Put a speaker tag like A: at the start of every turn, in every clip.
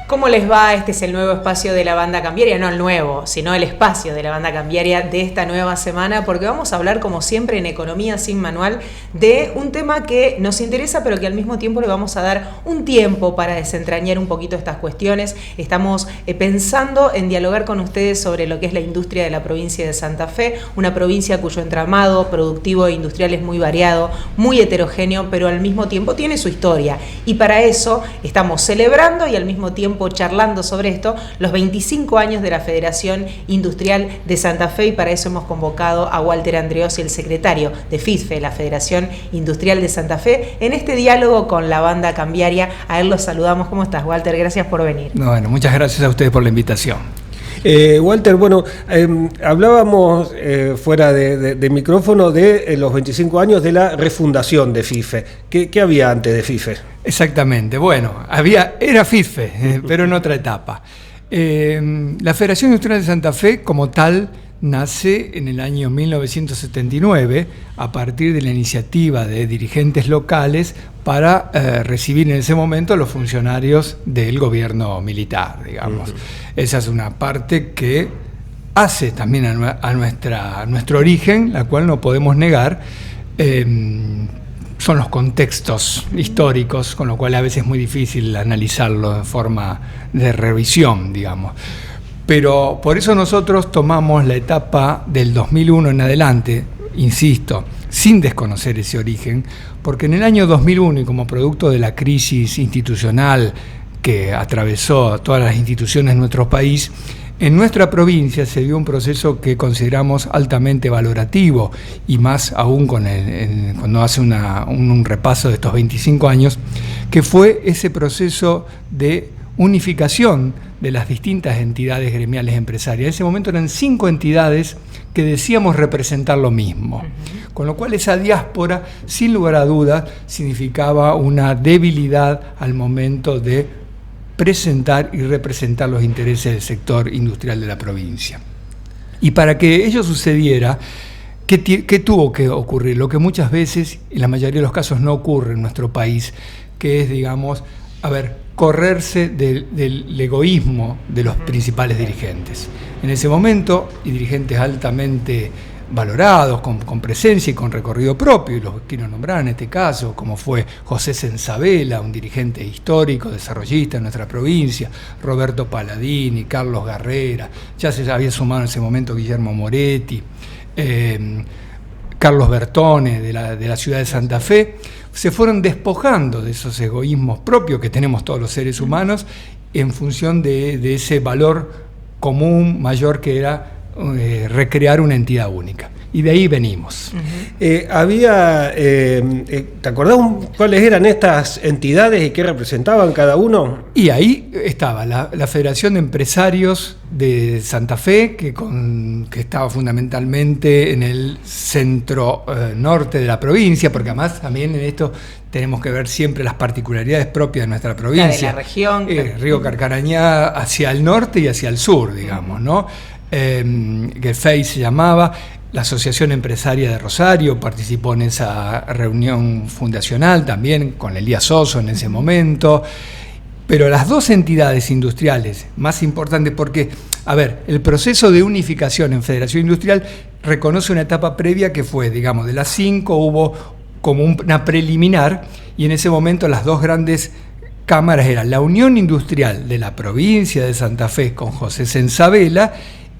A: ¿Cómo les va? Este es el nuevo espacio de la Banda Cambiaria, no el nuevo, sino el espacio de la Banda Cambiaria de esta nueva semana, porque vamos a hablar, como siempre, en Economía sin Manual, de un tema que nos interesa, pero que al mismo tiempo le vamos a dar un tiempo para desentrañar un poquito estas cuestiones. Estamos pensando en dialogar con ustedes sobre lo que es la industria de la provincia de Santa Fe, una provincia cuyo entramado productivo e industrial es muy variado, muy heterogéneo, pero al mismo tiempo tiene su historia. Y para eso estamos celebrando y al mismo tiempo charlando sobre esto, los 25 años de la Federación Industrial de Santa Fe, y para eso hemos convocado a Walter Andreossi, el secretario de FISFE, la Federación Industrial de Santa Fe, en este diálogo con la Banda Cambiaria. A él lo saludamos. ¿Cómo estás, Walter? Gracias por venir.
B: Bueno, muchas gracias a ustedes por la invitación.
C: Walter, bueno, hablábamos fuera de micrófono de los 25 años de la refundación de FISFE. ¿Qué había antes de FISFE?
B: Exactamente, bueno, era FISFE, pero en otra etapa. La Federación Industrial de Santa Fe, como tal, nace en el año 1979 a partir de la iniciativa de dirigentes locales para recibir en ese momento a los funcionarios del gobierno militar, digamos. Esa es una parte que hace también a nuestro origen, la cual no podemos negar. Son los contextos históricos, con lo cual a veces es muy difícil analizarlo en forma de revisión, digamos. Pero por eso nosotros tomamos la etapa del 2001 en adelante, insisto, sin desconocer ese origen, porque en el año 2001, y como producto de la crisis institucional que atravesó todas las instituciones de nuestro país, en nuestra provincia se dio un proceso que consideramos altamente valorativo, y más aún cuando hace un repaso de estos 25 años, que fue ese proceso de unificación de las distintas entidades gremiales empresarias. En ese momento eran 5 entidades que decíamos representar lo mismo, con lo cual esa diáspora, sin lugar a dudas, significaba una debilidad al momento de presentar y representar los intereses del sector industrial de la provincia. Y para que ello sucediera, ¿qué tuvo que ocurrir? Lo que muchas veces, en la mayoría de los casos, no ocurre en nuestro país, que es, digamos, correrse del egoísmo de los principales dirigentes. En ese momento, y dirigentes altamente valorados, con presencia y con recorrido propio, y los quiero nombrar en este caso, como fue José Sensabela, un dirigente histórico, desarrollista en nuestra provincia, Roberto Paladini, Carlos Garrera, ya se había sumado en ese momento Guillermo Moretti, Carlos Bertone de la ciudad de Santa Fe, se fueron despojando de esos egoísmos propios que tenemos todos los seres humanos en función de ese valor común mayor que era recrear una entidad única. Y de ahí venimos.
C: ¿Te acordás cuáles eran estas entidades y qué representaban cada uno?
B: Y ahí estaba la Federación de Empresarios de Santa Fe, que estaba fundamentalmente en el centro norte de la provincia, porque además también en esto tenemos que ver siempre las particularidades propias de nuestra provincia.
A: La de la región.
B: Río Carcarañá hacia el norte y hacia el sur, digamos, ¿no? Que FEI se llamaba. La Asociación Empresaria de Rosario participó en esa reunión fundacional también, con Elías Soso en ese momento. Pero las dos entidades industriales más importantes, porque, el proceso de unificación en Federación Industrial reconoce una etapa previa que fue, digamos, de las 5 hubo como una preliminar, y en ese momento las dos grandes cámaras eran la Unión Industrial de la provincia de Santa Fe con José Sensabela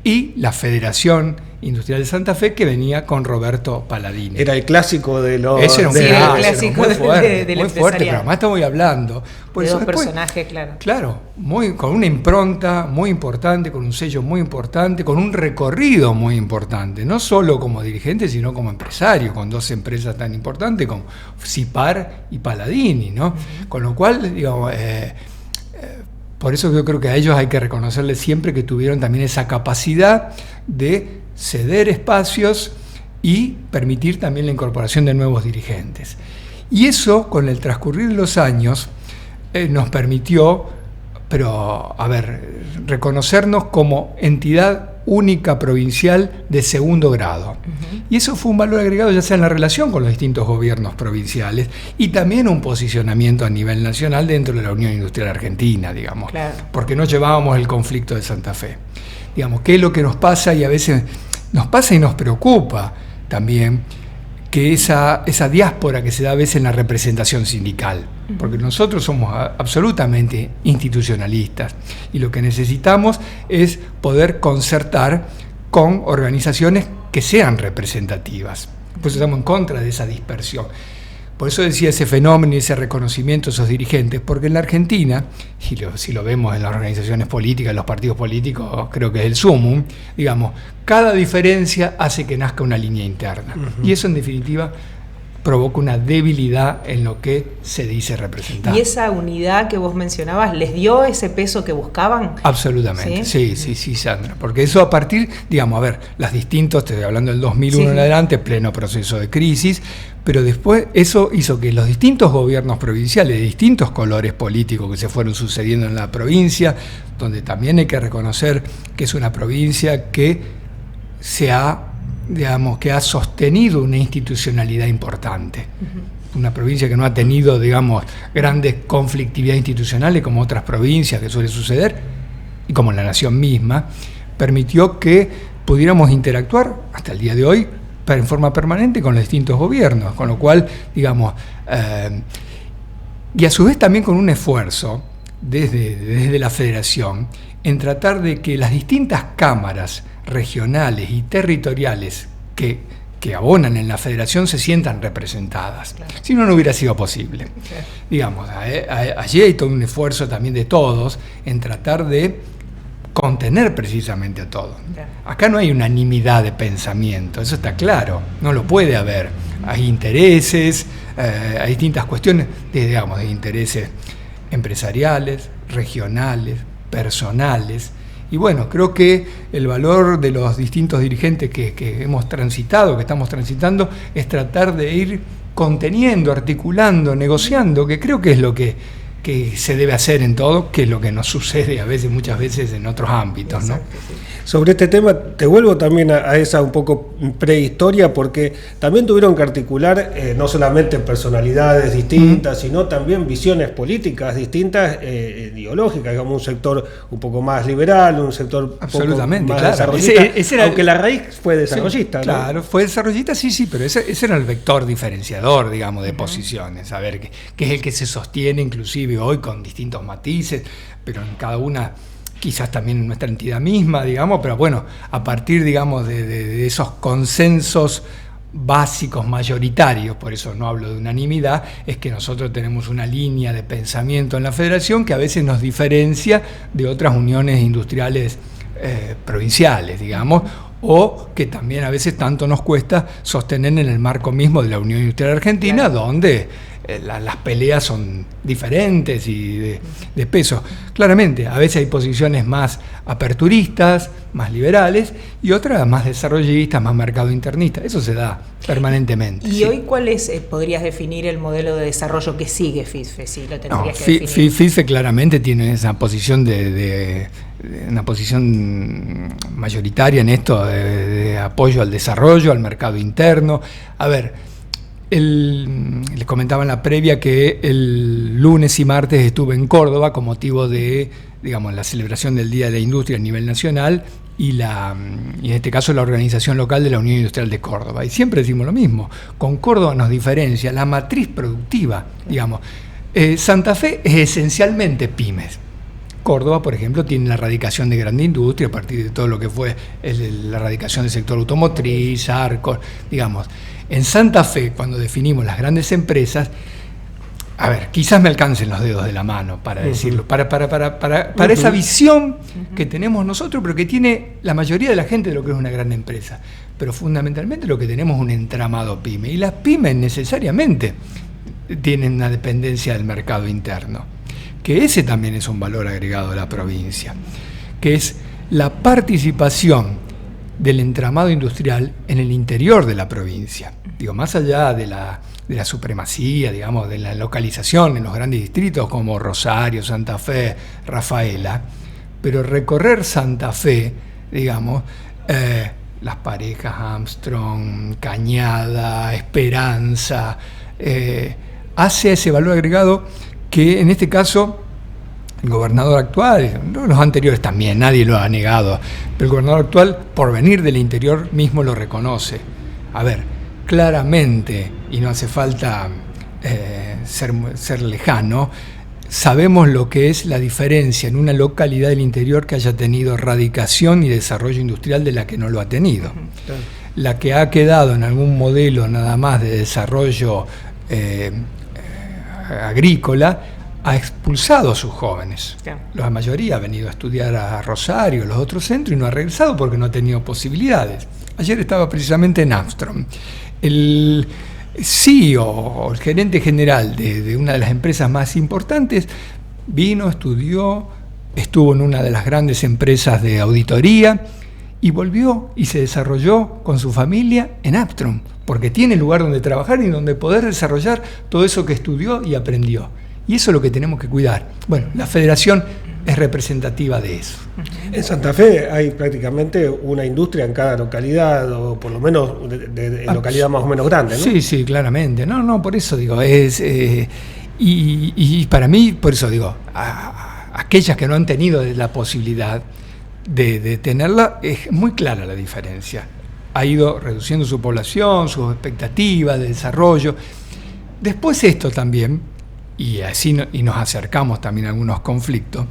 B: y la Federación Industrial de Santa Fe, que venía con Roberto Paladini.
C: Era el clásico de los...
B: Ese era un
A: clásico
B: muy fuerte,
A: del
B: muy fuerte, pero además estamos hablando
A: por de dos personajes,
B: claro, con una impronta muy importante, con un sello muy importante, con un recorrido muy importante, no solo como dirigente, sino como empresario, con 2 empresas tan importantes como Cipar y Paladini, ¿no? Con lo cual, digamos, por eso yo creo que a ellos hay que reconocerles siempre que tuvieron también esa capacidad de ceder espacios y permitir también la incorporación de nuevos dirigentes. Y eso, con el transcurrir de los años, nos permitió, reconocernos como entidad única provincial de segundo grado. Y eso fue un valor agregado ya sea en la relación con los distintos gobiernos provinciales y también un posicionamiento a nivel nacional dentro de la Unión Industrial Argentina, digamos,
A: claro,
B: porque no llevábamos el conflicto de Santa Fe. Digamos, ¿qué es lo que nos pasa? Y a veces nos pasa y nos preocupa también que esa diáspora que se da a veces en la representación sindical, porque nosotros somos absolutamente institucionalistas y lo que necesitamos es poder concertar con organizaciones que sean representativas. Por eso estamos en contra de esa dispersión. Por eso decía ese fenómeno y ese reconocimiento de esos dirigentes, porque en la Argentina, y si lo vemos en las organizaciones políticas, en los partidos políticos, creo que es el sumum, digamos, cada diferencia hace que nazca una línea interna. Y eso en definitiva provoca una debilidad en lo que se dice representar.
A: ¿Y esa unidad que vos mencionabas les dio ese peso que buscaban?
B: Absolutamente, sí, Sandra, porque eso a partir, digamos, a ver, las distintos, estoy hablando del 2001 en adelante, pleno proceso de crisis, pero después eso hizo que los distintos gobiernos provinciales de distintos colores políticos que se fueron sucediendo en la provincia, donde también hay que reconocer que es una provincia que se ha, digamos, que ha sostenido una institucionalidad importante. Una provincia que no ha tenido, digamos, grandes conflictividades institucionales como otras provincias que suele suceder, y como la nación misma, permitió que pudiéramos interactuar hasta el día de hoy en forma permanente con los distintos gobiernos, con lo cual, digamos, y a su vez también con un esfuerzo desde la federación en tratar de que las distintas cámaras regionales y territoriales que abonan en la federación se sientan representadas. Claro. Si no, no hubiera sido posible. Okay. Digamos, allí hay todo un esfuerzo también de todos en tratar de contener precisamente a todos. Okay. Acá no hay unanimidad de pensamiento, eso está claro, no lo puede haber. Hay intereses, hay distintas cuestiones, digamos, de intereses empresariales, regionales, personales. Y bueno, creo que el valor de los distintos dirigentes que hemos transitado, que estamos transitando, es tratar de ir conteniendo, articulando, negociando, que creo que es lo que se debe hacer en todo, que es lo que nos sucede muchas veces en otros ámbitos, ¿no?
C: Exacto, sí. Sobre este tema, te vuelvo también a esa un poco prehistoria, porque también tuvieron que articular no solamente personalidades distintas, sino también visiones políticas distintas, ideológicas, digamos, un sector un poco más liberal, un sector
B: absolutamente,
C: un poco más
B: claro,
C: desarrollista, aunque la raíz fue desarrollista.
B: Sí,
C: ¿no?
B: Claro, fue desarrollista, sí, pero ese era el vector diferenciador, digamos, de posiciones, a ver, que es el que se sostiene inclusive hoy con distintos matices, pero en cada una quizás también en nuestra entidad misma, digamos, pero bueno, a partir, digamos, de esos consensos básicos mayoritarios, por eso no hablo de unanimidad, es que nosotros tenemos una línea de pensamiento en la federación que a veces nos diferencia de otras uniones industriales provinciales, digamos, o que también a veces tanto nos cuesta sostener en el marco mismo de la Unión Industrial Argentina, claro, donde las peleas son diferentes y de peso. Claramente, a veces hay posiciones más aperturistas, más liberales, y otras más desarrollistas, más mercado internista. Eso se da permanentemente.
A: ¿Y hoy cuál es, podrías definir el modelo de desarrollo que sigue FISFE? Si lo tendrías que definir.
B: FISFE claramente tiene esa posición una posición mayoritaria en esto de apoyo al desarrollo, al mercado interno. A ver, les comentaba en la previa que el lunes y martes estuve en Córdoba con motivo de, digamos, la celebración del Día de la Industria a nivel nacional y en este caso la organización local de la Unión Industrial de Córdoba. Y siempre decimos lo mismo, con Córdoba nos diferencia la matriz productiva, digamos. Santa Fe es esencialmente pymes. Córdoba, por ejemplo, tiene la erradicación de grande industria a partir de todo lo que fue la erradicación del sector automotriz, Arcos, digamos. En Santa Fe, cuando definimos las grandes empresas, a ver, quizás me alcancen los dedos de la mano para decirlo, para esa visión que tenemos nosotros, pero que tiene la mayoría de la gente de lo que es una gran empresa. Pero fundamentalmente lo que tenemos es un entramado pyme, y las pymes necesariamente tienen una dependencia del mercado interno, que ese también es un valor agregado de la provincia, que es la participación del entramado industrial en el interior de la provincia. Digo, más allá de la supremacía, digamos, de la localización en los grandes distritos como Rosario, Santa Fe, Rafaela, pero recorrer Santa Fe digamos, las parejas Armstrong, Cañada, Esperanza, hace ese valor agregado que en este caso el gobernador actual, los anteriores también, nadie lo ha negado, pero el gobernador actual, por venir del interior, mismo lo reconoce. A ver, claramente, y no hace falta ser lejano, sabemos lo que es la diferencia en una localidad del interior que haya tenido radicación y desarrollo industrial de la que no lo ha tenido. Claro. La que ha quedado en algún modelo nada más de desarrollo agrícola ha expulsado a sus jóvenes. Claro. La mayoría ha venido a estudiar a Rosario, los otros centros, y no ha regresado porque no ha tenido posibilidades. Ayer estaba precisamente en Armstrong. El CEO o el gerente general de una de las empresas más importantes vino, estudió, estuvo en una de las grandes empresas de auditoría y volvió y se desarrolló con su familia en Armstrong, porque tiene lugar donde trabajar y donde poder desarrollar todo eso que estudió y aprendió. Y eso es lo que tenemos que cuidar. Bueno, la federación es representativa de eso.
C: En Santa Fe hay prácticamente una industria en cada localidad, o por lo menos de localidad más o menos grande, ¿no?
B: Sí, sí, claramente. No, por eso digo, y para mí, por eso digo, aquellas que no han tenido la posibilidad de tenerla, es muy clara la diferencia. Ha ido reduciendo su población, sus expectativas de desarrollo. Después esto también, y así y nos acercamos también a algunos conflictos,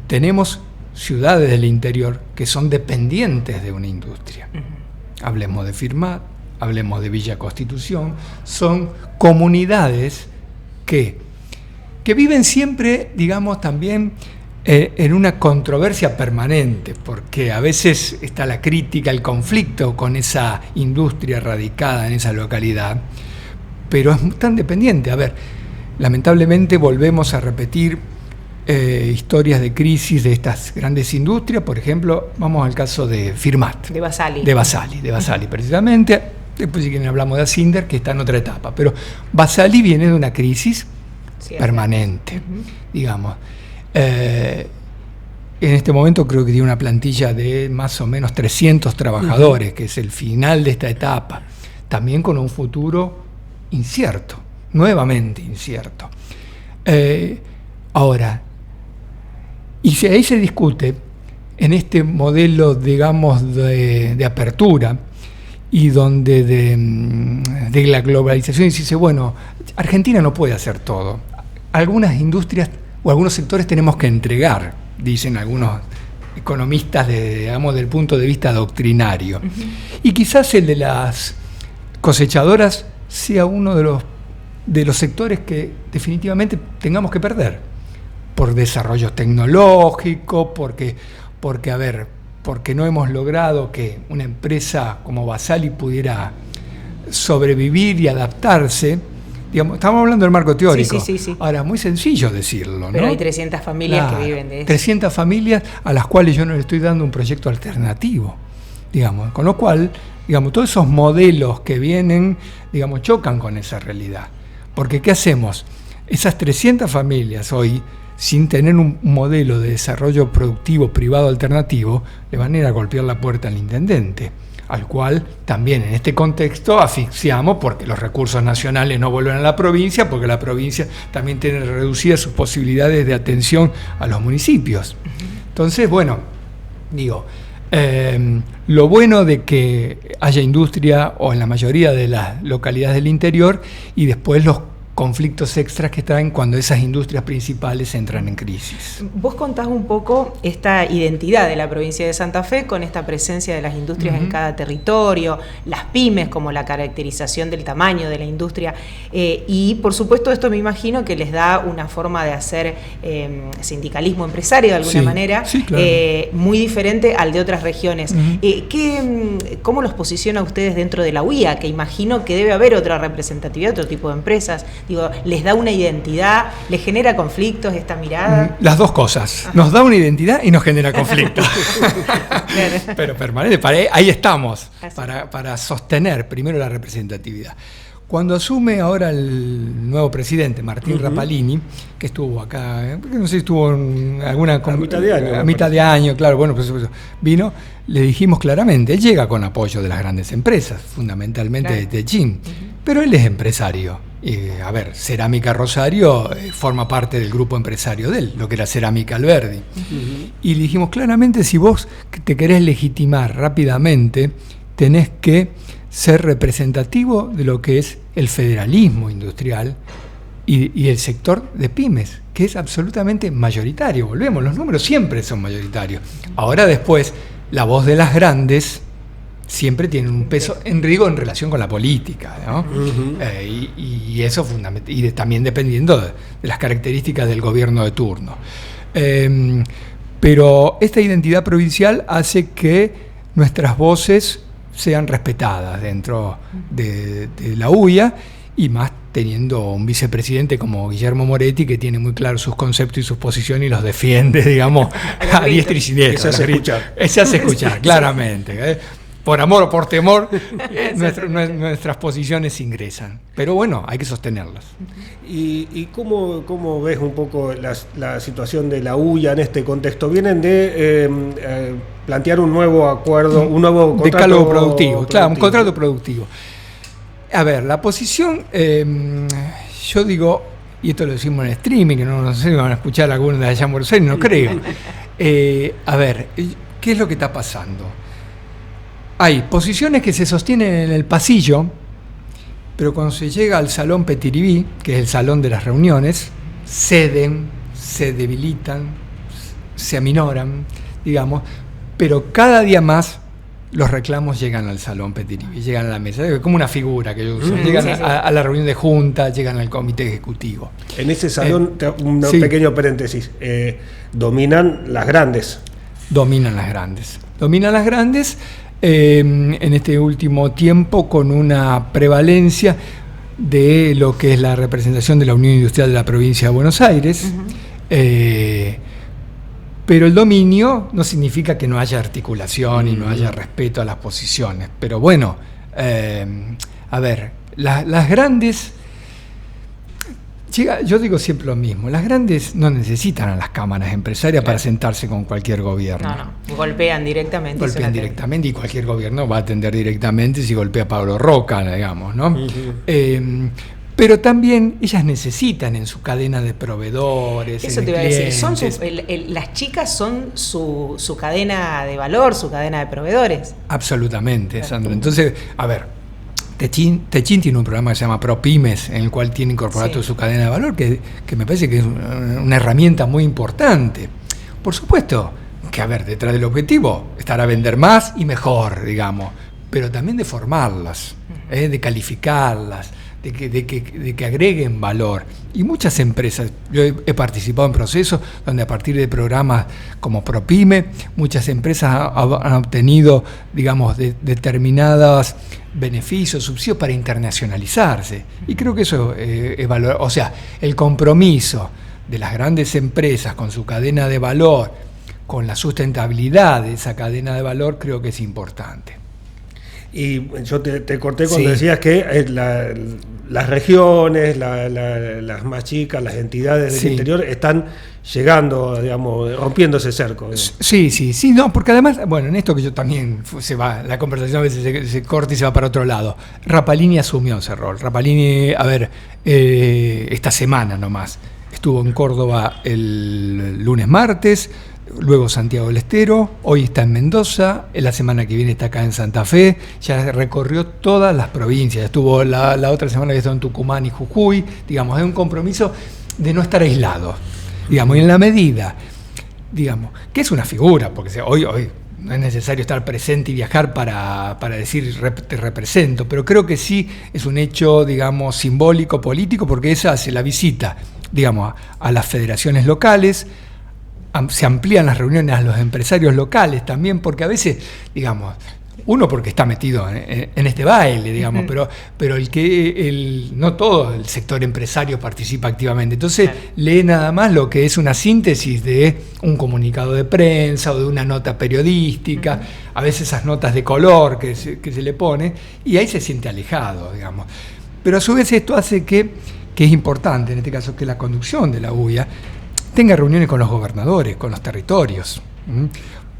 B: tenemos ciudades del interior que son dependientes de una industria. Hablemos de Firmat, hablemos de Villa Constitución, son comunidades que viven siempre, digamos, también en una controversia permanente, porque a veces está la crítica, el conflicto con esa industria radicada en esa localidad, pero es tan dependiente. A ver, lamentablemente volvemos a repetir historias de crisis de estas grandes industrias. Por ejemplo, vamos al caso de Firmat.
A: De Basali.
B: De Basali, precisamente. Después si quieren hablamos de Ascinder, que está en otra etapa. Pero Basali viene de una crisis permanente, digamos. En este momento creo que tiene una plantilla de más o menos 300 trabajadores, que es el final de esta etapa. También con un futuro incierto, nuevamente incierto. Ahora, y si ahí se discute en este modelo, digamos, de apertura y donde de la globalización, y se dice, bueno, Argentina no puede hacer todo. Algunas industrias o algunos sectores tenemos que entregar, dicen algunos economistas digamos, del punto de vista doctrinario. Y quizás el de las cosechadoras sea uno de los sectores que definitivamente tengamos que perder, por desarrollo tecnológico, porque no hemos logrado que una empresa como Basali pudiera sobrevivir y adaptarse. Digamos, estamos hablando del marco teórico. Sí. Ahora, es muy sencillo decirlo, ¿no?
A: Pero hay 300 familias que viven de eso.
B: 300 familias a las cuales yo no le estoy dando un proyecto alternativo, digamos. Con lo cual, digamos, todos esos modelos que vienen, digamos, chocan con esa realidad. Porque, ¿qué hacemos? Esas 300 familias hoy, sin tener un modelo de desarrollo productivo privado alternativo, le van a ir a golpear la puerta al intendente, al cual también en este contexto asfixiamos porque los recursos nacionales no vuelven a la provincia, porque la provincia también tiene reducidas sus posibilidades de atención a los municipios. Entonces, bueno, digo, lo bueno de que haya industria o en la mayoría de las localidades del interior, y después los conflictos extras que traen cuando esas industrias principales entran en crisis.
A: Vos contás un poco esta identidad de la provincia de Santa Fe con esta presencia de las industrias en cada territorio, las pymes como la caracterización del tamaño de la industria, y por supuesto esto me imagino que les da una forma de hacer sindicalismo empresario de alguna manera, claro, muy diferente al de otras regiones. ¿Cómo los posiciona a ustedes dentro de la UIA? Que imagino que debe haber otra representatividad, otro tipo de empresas. Digo, ¿les da una identidad? ¿Les genera conflictos esta mirada?
B: Las dos cosas. Nos da una identidad y nos genera conflictos. Pero permanente. Ahí estamos, para sostener primero la representatividad. Cuando asume ahora el nuevo presidente, Martín Rapalini, que estuvo acá, no sé si estuvo en alguna...
C: A mitad de año.
B: A mitad de año, claro, bueno, pues vino, le dijimos claramente, él llega con apoyo de las grandes empresas, fundamentalmente de Techín, pero él es empresario. A ver, Cerámica Rosario forma parte del grupo empresario de él, lo que era Cerámica Alberdi. Y le dijimos claramente, si vos te querés legitimar rápidamente, tenés que ser representativo de lo que es el federalismo industrial y el sector de pymes, que es absolutamente mayoritario. Volvemos, los números siempre son mayoritarios. Ahora después, la voz de las grandes siempre tiene un peso en relación con la política, ¿no? Y eso fundamental, y también dependiendo de las características del gobierno de turno. Pero esta identidad provincial hace que nuestras voces sean respetadas dentro de la UIA, y más teniendo un vicepresidente como Guillermo Moretti, que tiene muy claros sus conceptos y sus posiciones y los defiende, digamos, a diestra y siniestra. Se hace escuchar, claramente. Por amor o por temor, nuestras posiciones ingresan. Pero bueno, hay que sostenerlas.
C: ¿Y cómo ves un poco la situación de la UIA en este contexto? Vienen de plantear un nuevo acuerdo, un nuevo contrato
B: decálogo productivo. Claro, un contrato productivo. A ver, la posición, yo digo, y esto lo decimos en streaming, que no sé si van a escuchar algunos de allá en Buenos Aires, no creo. A ver, ¿qué es lo que está pasando? Hay posiciones que se sostienen en el pasillo, pero cuando se llega al salón Petiribí, que es el salón de las reuniones, ceden, se debilitan, se aminoran, digamos, pero cada día más los reclamos llegan al salón Petiribí, llegan a la mesa, es como una figura que ellos usan, llegan a la reunión de junta, llegan al comité ejecutivo.
C: En ese salón, un pequeño paréntesis, dominan las grandes.
B: Dominan las grandes. En este último tiempo con una prevalencia de lo que es la representación de la Unión Industrial de la Provincia de Buenos Aires, pero el dominio no significa que no haya articulación y no haya respeto a las posiciones. Pero bueno, a ver, las grandes... Yo digo siempre lo mismo, las grandes no necesitan a las cámaras empresarias para sentarse con cualquier gobierno.
A: No, golpean directamente.
B: Golpean directamente, y cualquier gobierno va a atender directamente si golpea a Pablo Roca, digamos, ¿no? Pero también ellas necesitan en su cadena de proveedores.
A: Eso te iba a decir, las chicas son su cadena de valor, su cadena de proveedores.
B: Absolutamente, Sandra. Entonces, a ver, Techín tiene un programa que se llama ProPymes, en el cual tiene incorporado toda su cadena de valor, que me parece que es una herramienta muy importante. Por supuesto que, a ver, detrás del objetivo estará vender más y mejor, digamos, pero también de formarlas, de calificarlas, de que agreguen valor. Y muchas empresas, yo he participado en procesos donde a partir de programas como ProPyme, muchas empresas han obtenido, digamos, determinados beneficios, subsidios para internacionalizarse. Y creo que eso es valor. O sea, el compromiso de las grandes empresas con su cadena de valor, con la sustentabilidad de esa cadena de valor, creo que es importante.
C: Y yo te corté cuando decías que las regiones, las más chicas, las entidades del interior están llegando, digamos, rompiendo ese cerco.
B: Sí, no, porque además, bueno, en esto que yo también la conversación a veces se corta y se va para otro lado. Rapalini asumió ese rol. Rapalini, a ver, esta semana nomás, estuvo en Córdoba el lunes, martes, luego Santiago del Estero, hoy está en Mendoza, la semana que viene está acá en Santa Fe, ya recorrió todas las provincias, estuvo la otra semana que estuvo en Tucumán y Jujuy, digamos, es un compromiso de no estar aislado, digamos, y en la medida, digamos, que es una figura, porque hoy no es necesario estar presente y viajar para decir te represento, pero creo que sí es un hecho, digamos, simbólico, político, porque esa hace la visita, digamos, a las federaciones locales, se amplían las reuniones a los empresarios locales también, porque a veces, digamos, uno porque está metido en este baile, digamos, pero no todo el sector empresario participa activamente. Entonces lee nada más lo que es una síntesis de un comunicado de prensa o de una nota periodística, a veces esas notas de color que se le pone, y ahí se siente alejado, digamos. Pero a su vez esto hace que es importante, en este caso, que la conducción de la UIA tenga reuniones con los gobernadores, con los territorios.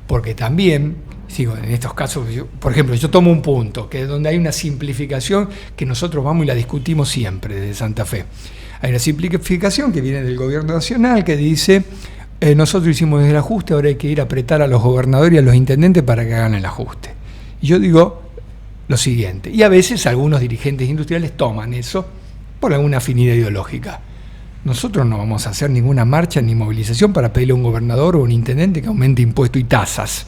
B: Porque también, en estos casos, por ejemplo, yo tomo un punto, que es donde hay una simplificación que nosotros vamos y la discutimos siempre desde Santa Fe. Hay una simplificación que viene del gobierno nacional que dice, nosotros hicimos el ajuste, ahora hay que ir a apretar a los gobernadores y a los intendentes para que hagan el ajuste. Y yo digo lo siguiente, y a veces algunos dirigentes industriales toman eso por alguna afinidad ideológica. Nosotros no vamos a hacer ninguna marcha ni movilización para pedirle a un gobernador o un intendente que aumente impuestos y tasas.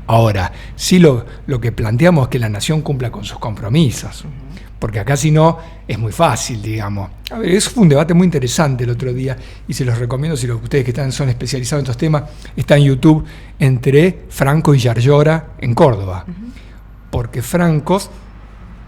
B: Ahora, sí lo que planteamos es que la nación cumpla con sus compromisos, porque acá si no es muy fácil, digamos. A ver, eso fue un debate muy interesante el otro día y se los recomiendo si ustedes que son especializados en estos temas, está en YouTube, entre Franco y Yarlora en Córdoba. Porque Franco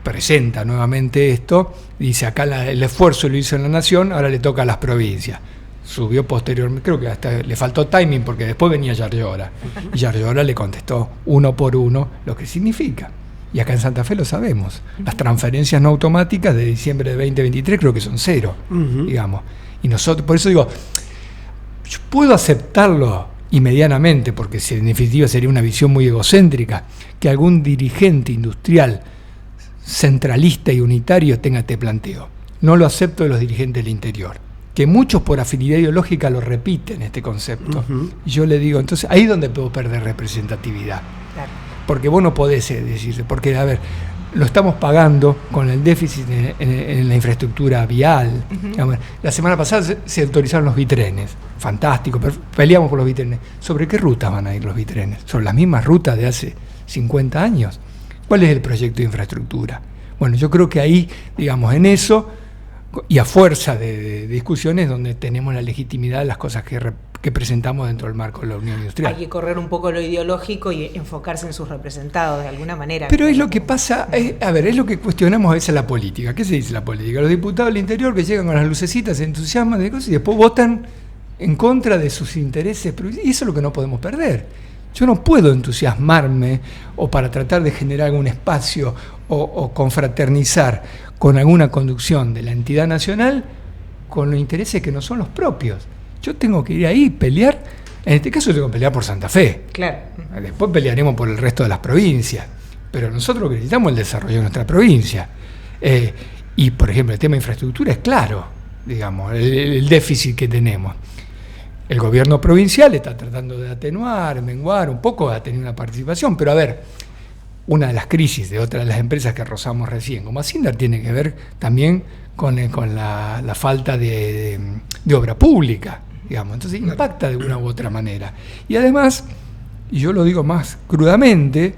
B: presenta nuevamente esto, dice acá el esfuerzo lo hizo en la nación, ahora le toca a las provincias. Subió posteriormente, creo que hasta le faltó timing porque después venía Yarlora. Y Yarlora le contestó uno por uno lo que significa. Y acá en Santa Fe lo sabemos. Las transferencias no automáticas de diciembre de 2023 creo que son 0, digamos. Y nosotros, por eso digo, yo puedo aceptarlo y medianamente, porque en definitiva sería una visión muy egocéntrica, que algún dirigente industrial centralista y unitario tenga este planteo. No lo acepto de los dirigentes del interior, que muchos por afinidad ideológica lo repiten este concepto. Y yo le digo, entonces, ahí es donde puedo perder representatividad. Claro. Porque vos no podés decir, porque, a ver, lo estamos pagando con el déficit en la infraestructura vial. La semana pasada se autorizaron los bitrenes. Fantástico, peleamos por los bitrenes. ¿Sobre qué rutas van a ir los bitrenes? ¿Sobre las mismas rutas de hace 50 años? ¿Cuál es el proyecto de infraestructura? Bueno, yo creo que ahí, digamos, en eso, y a fuerza de discusiones, donde tenemos la legitimidad de las cosas que presentamos dentro del marco de la Unión Industrial.
A: Hay que correr un poco lo ideológico y enfocarse en sus representados de alguna manera.
B: Pero es lo que pasa, es lo que cuestionamos a veces la política. ¿Qué se dice la política? Los diputados del interior que llegan con las lucecitas, se entusiasman de cosas y después votan en contra de sus intereses. Y eso es lo que no podemos perder. Yo no puedo entusiasmarme o para tratar de generar algún espacio o confraternizar con alguna conducción de la entidad nacional con los intereses que no son los propios. Yo tengo que ir ahí, pelear, en este caso tengo que pelear por Santa Fe.
A: Claro.
B: Después pelearemos por el resto de las provincias, pero nosotros necesitamos el desarrollo de nuestra provincia. Y, por ejemplo, el tema de infraestructura es claro, digamos, el déficit que tenemos. El gobierno provincial está tratando de atenuar, menguar, un poco ha tenido una participación, pero a ver, una de las crisis de otra de las empresas que rozamos recién, como Asindar, tiene que ver también con la falta de obra pública, digamos. Entonces impacta de una u otra manera. Y además, y yo lo digo más crudamente,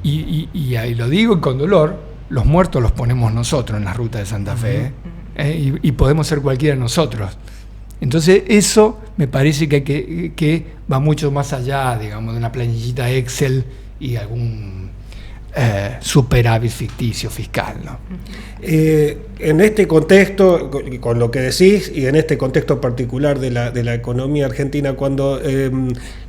B: y lo digo con dolor, los muertos los ponemos nosotros en la ruta de Santa Fe, y podemos ser cualquiera de nosotros. Entonces eso me parece que va mucho más allá, digamos, de una planillita Excel y algún superávit ficticio fiscal, ¿no?
C: En este contexto, con lo que decís, y en este contexto particular de la economía argentina, cuando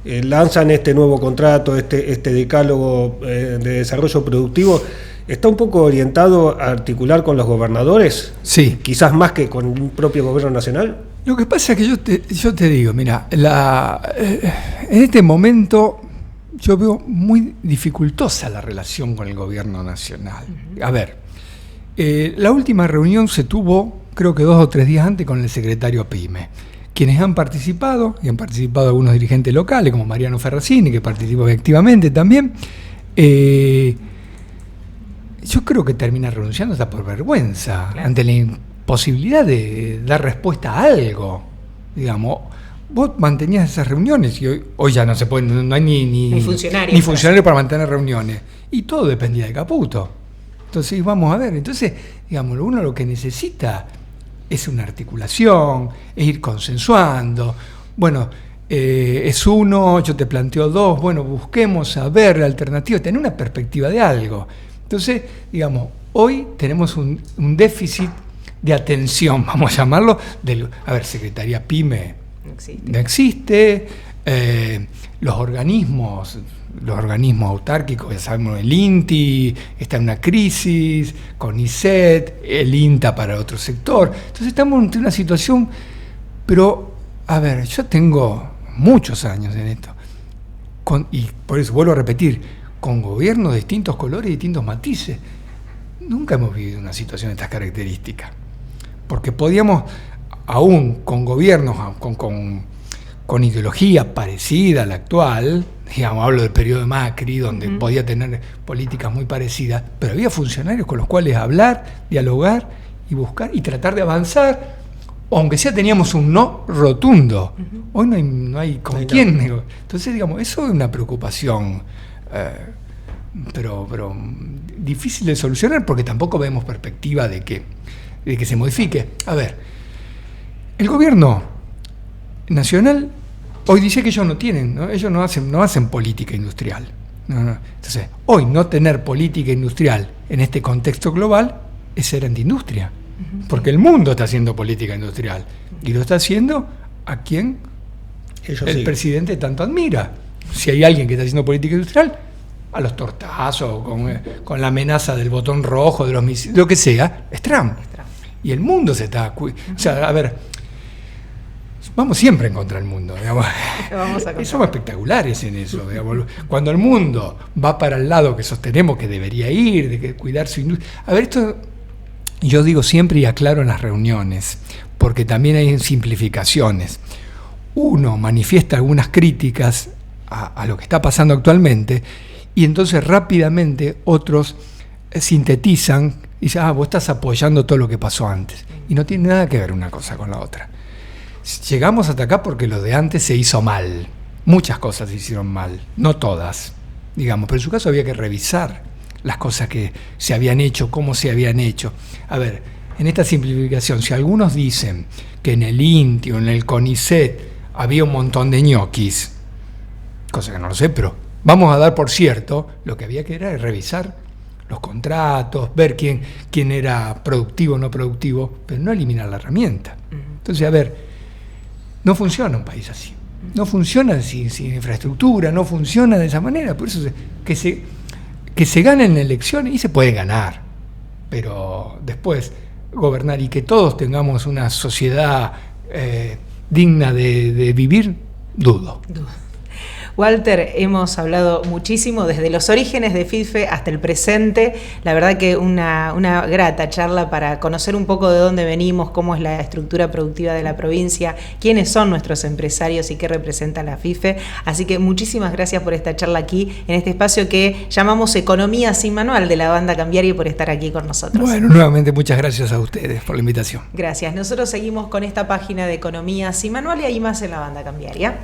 C: lanzan este nuevo contrato, este decálogo de desarrollo productivo, ¿está un poco orientado a articular con los gobernadores?
B: Sí.
C: Quizás más que con un propio gobierno nacional.
B: Lo que pasa es que yo te digo, mira, en este momento yo veo muy dificultosa la relación con el gobierno nacional. A ver, la última reunión se tuvo, creo que 2 o 3 días antes, con el secretario PYME. Quienes han participado, y han participado algunos dirigentes locales, como Mariano Ferracini, que participó activamente también, yo creo que termina renunciando hasta por vergüenza, claro, ante la imposibilidad de dar respuesta a algo. Digamos, vos mantenías esas reuniones y hoy ya no se puede, no hay ni funcionarios para mantener reuniones. Y todo dependía de Caputo. Entonces, vamos a ver, digamos, uno lo que necesita es una articulación, es ir consensuando. Bueno, es uno, yo te planteo 2, bueno, busquemos a ver alternativas, tener una perspectiva de algo. Entonces, digamos, hoy tenemos un déficit de atención, vamos a llamarlo, Secretaría PYME no existe, los organismos los organismos autárquicos, ya sabemos, el INTI está en una crisis, CONICET, el INTA para otro sector. Entonces estamos ante una situación, pero, a ver, yo tengo muchos años en esto, y por eso vuelvo a repetir, con gobiernos de distintos colores y distintos matices. Nunca hemos vivido una situación de estas características, porque podíamos, aún con gobiernos, con ideología parecida a la actual, digamos, hablo del periodo de Macri, donde podía tener políticas muy parecidas, pero había funcionarios con los cuales hablar, dialogar y buscar y tratar de avanzar, aunque sea teníamos un no rotundo. Hoy no hay con quién. Entonces, digamos, eso es una preocupación, pero difícil de solucionar, porque tampoco vemos perspectiva de que se modifique. A ver, el gobierno nacional hoy dice que ellos no tienen, ¿no? Ellos no hacen política industrial. No. Entonces, hoy no tener política industrial en este contexto global es ser antiindustria, porque el mundo está haciendo política industrial y lo está haciendo a quien el presidente tanto admira. Si hay alguien que está haciendo política industrial, a los tortazos, con la amenaza del botón rojo, de los misiles, lo que sea, es Trump. Y el mundo se está... O sea, a ver, vamos siempre en contra del mundo, digamos. Somos espectaculares en eso, digamos. Cuando el mundo va para el lado que sostenemos que debería ir, de que cuidar su industria... A ver, esto yo digo siempre y aclaro en las reuniones, porque también hay simplificaciones. Uno manifiesta algunas críticas a lo que está pasando actualmente, y entonces rápidamente otros sintetizan y dicen, vos estás apoyando todo lo que pasó antes. Y no tiene nada que ver una cosa con la otra. Llegamos hasta acá porque lo de antes se hizo mal. Muchas cosas se hicieron mal, no todas, digamos, pero en su caso había que revisar las cosas que se habían hecho, cómo se habían hecho. A ver, en esta simplificación, si algunos dicen que en el INTI o en el CONICET había un montón de ñoquis, cosa que no lo sé, pero vamos a dar por cierto, lo que había que era revisar los contratos, ver quién era productivo o no productivo, pero no eliminar la herramienta. Entonces, a ver, no funciona un país así. No funciona sin infraestructura, no funciona de esa manera. Por eso que se ganen elecciones, y se puede ganar, pero después gobernar y que todos tengamos una sociedad digna de vivir, dudo.
A: Walter, hemos hablado muchísimo desde los orígenes de FIFE hasta el presente. La verdad que una grata charla para conocer un poco de dónde venimos, cómo es la estructura productiva de la provincia, quiénes son nuestros empresarios y qué representa la FIFE. Así que muchísimas gracias por esta charla aquí, en este espacio que llamamos Economía sin Manual de la Banda Cambiaria, y por estar aquí con nosotros.
B: Bueno, nuevamente muchas gracias a ustedes por la invitación.
A: Gracias. Nosotros seguimos con esta página de Economía sin Manual y hay más en la Banda Cambiaria.